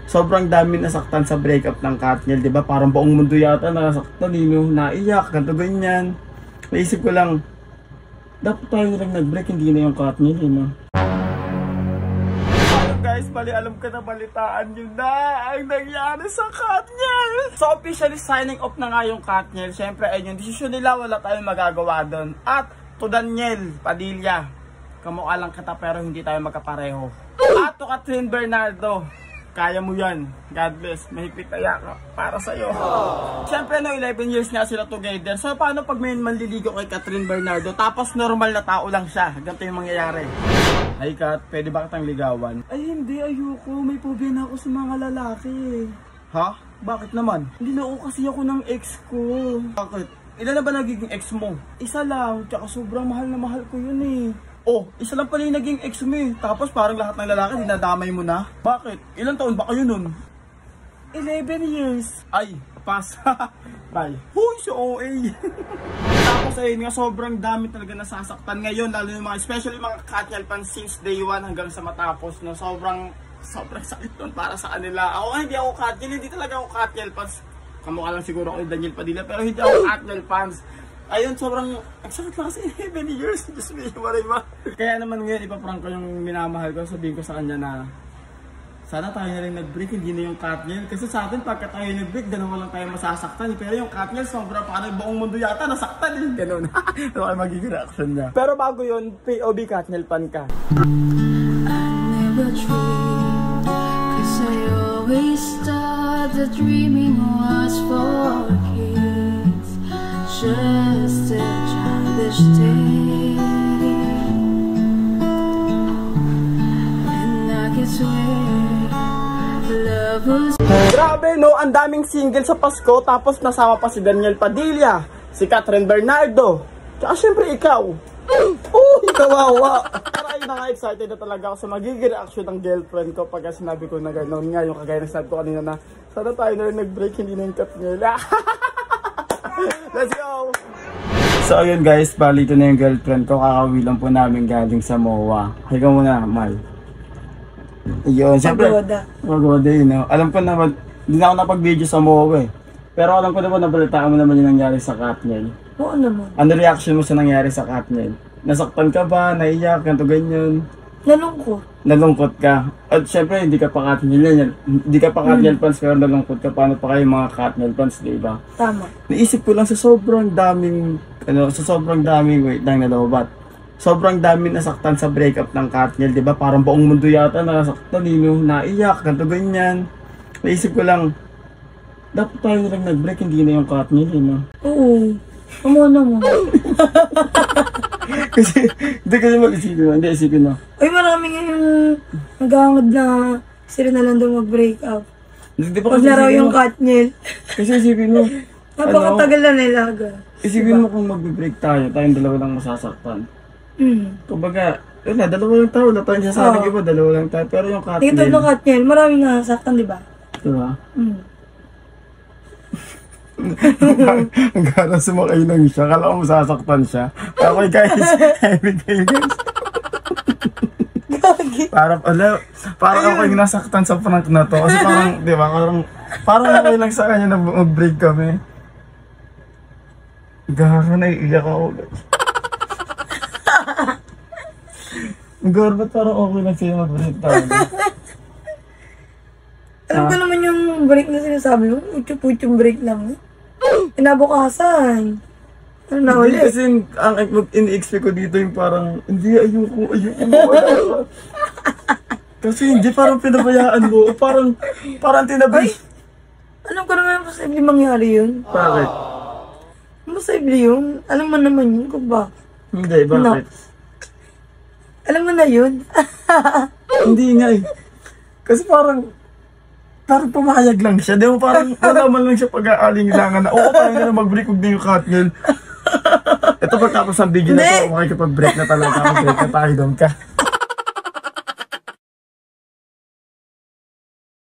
sobrang dami nasaktan sa breakup ng Katniel, di ba? Parang buong mundo yata nasaktan, naiyak, ganto ganyan. Naisip ko lang, dapat tayo na lang nag-break, hindi na yung Katniel, no? Guys, bali alam ko na balitaan nyo na ang nangyari sa Katniel. So officially signing off na nga yung Katniel. Siyempre ayun yung desisyon nila, wala tayong magagawa doon. At to Daniel Padilla, kamukha lang kita pero hindi tayo magkapareho. At to Kathryn Bernardo, kaya mo yan. God bless. Mahigpit kaya ka para sa'yo. Siyempre no, 11 years nga sila together. So paano pag may manliligaw kay Kathryn Bernardo tapos normal na tao lang siya? Ganito yung mangyayari. Ay Kat, pwede ba kitang ligawan? Ay hindi, ayoko. May phobia na ako sa mga lalaki. Ha? Bakit naman? Hindi na kasi ako ng ex ko. Bakit? Ilan na ba nagiging ex mo? Isa lang, tsaka sobrang mahal na mahal ko yun eh. Oh, isa lang pala yung naging ex mo eh. Tapos parang lahat ng lalaki dinadamay mo na. Bakit? Ilang taon ba kayo nun? 11 years. Ay, pass. Bye. Huy, so OA. Tapos ayun nga, sobrang dami talaga nasasaktan ngayon. Lalo yung mga, especially mga Katniel fans since day 1 hanggang sa matapos. No? Sobrang sakit nun para sa kanila. Ako hindi ako Katniel, hindi talaga ako Katniel fans. Kamukha lang siguro ako ni Daniel Padilla, pero hindi ako Katniel fans. Ayun, sobrang nagsakit lang kasi 11 years. Diyos me, maray ma. Kaya naman ngayon, ipaprank ko yung minamahal ko. Sabihin ko sa kanya na sana tayo na rin nag-break, hindi na yung Katniel. Kasi sa atin, pagka tayo nag-break, dalawa lang tayo masasaktan. Pero yung Katniel, sobrang parang buong mundo yata nasaktan eh. Ganun. Ano kayo magiging reaction niya. Pero bago yun, POV Katniel fan ka. I never dreamed, cause I always thought that dreaming was for kids. Just a childish thing, and I can swear love was... Grabe no, ang daming single sa Pasko, tapos nasama pa si Daniel Padilla, si Kathryn Bernardo, tsaka syempre ikaw. Uy, kawawa. Para ayun na nga, excited na talaga ako sa magiging reaction ng girlfriend ko pagka sinabi ko na gano'n nga, yung kagaya na sinabi ko kanina na sana tayo na rin nag-break, hindi na yung Katniel. Let's go! So ayun guys, bali ito na yung girlfriend ko. Kakauwi lang po namin galing sa MOA. Higa muna, Mal. Ayun, syempre. Pagwada yun, no? Alam ko naman, hindi na ako napag-video sa MOA eh. Pero alam ko naman, nabalitaan mo naman yung nangyari sa Katniel. Oo naman. Ano reaction mo sa nangyari sa Katniel? Nasaktan ka ba? Naiyak? Ganto ganyan? Nalungkot. Nalungkot ka. At syempre, hindi ka pa Katniel yan. Hindi ka pa Katniel fans, pero nalungkot ka. Paano pa kayo mga Katniel fans, di ba? Tama. Naisip ko lang sa sobrang daming, wait lang nalobat. Sobrang daming nasaktan sa breakup ng Katniel, di ba? Parang buong mundo yata nasaktan, naiyak, ganto ganyan. Naisip ko lang, dapat tayo na lang nag-break, hindi na yung Katniel, no? Oo. Ano naman. Kasi, hindi kasi mag-isipin mo, hindi isipin mo. Uy, marami ngayon naghahangad na sila na lang daw mag-break up. Paglaro yung Katniel. Kasi isipin mo, napakatagal na nilaga. Isipin mo kung mag-break tayo, tayong dalawa lang masasaktan. Kumbaga, wala, dalawa lang tayo, wala tayong sasabi iba, dalawa lang tayo. Pero yung Katniel, tingin ng Katniel, maraming nasasaktan, di ba? Diba? Ang gano'n sumakay lang siya, kala ko masasaktan siya. Okay guys, heavy kayo guys. Parang ako yung nasaktan sa prank na to. Kasi parang, di ba, parang okay lang sa kanya na mag-break kami. Gano'n, naiiyak ako guys. Gano'n, ba't parang okay lang sa'yo mag-break tayo? Alam ko naman yung break na sinasabi mo, utyup-utyup break lang. Inabukasan. Ano na ulit? Kasi ang ini-expect ko dito yung parang, hindi, ayoko. Kasi hindi, parang pinabayaan mo. Parang tinabay. Alam ko naman posible mangyari yun. Bakit? Posible yun. Alam mo naman yun kung ba? Hindi, bakit? No. Alam mo na yun. Hindi nga eh. Kasi parang pumayag lang siya. Di mo parang wala man lang siya pag-aalingilangan na oo, tayo na mag-break kung di yung Katniel. Ito pagkapos ng video na ito, makikipag-break na talaga. Mag-break na tayo doon ka.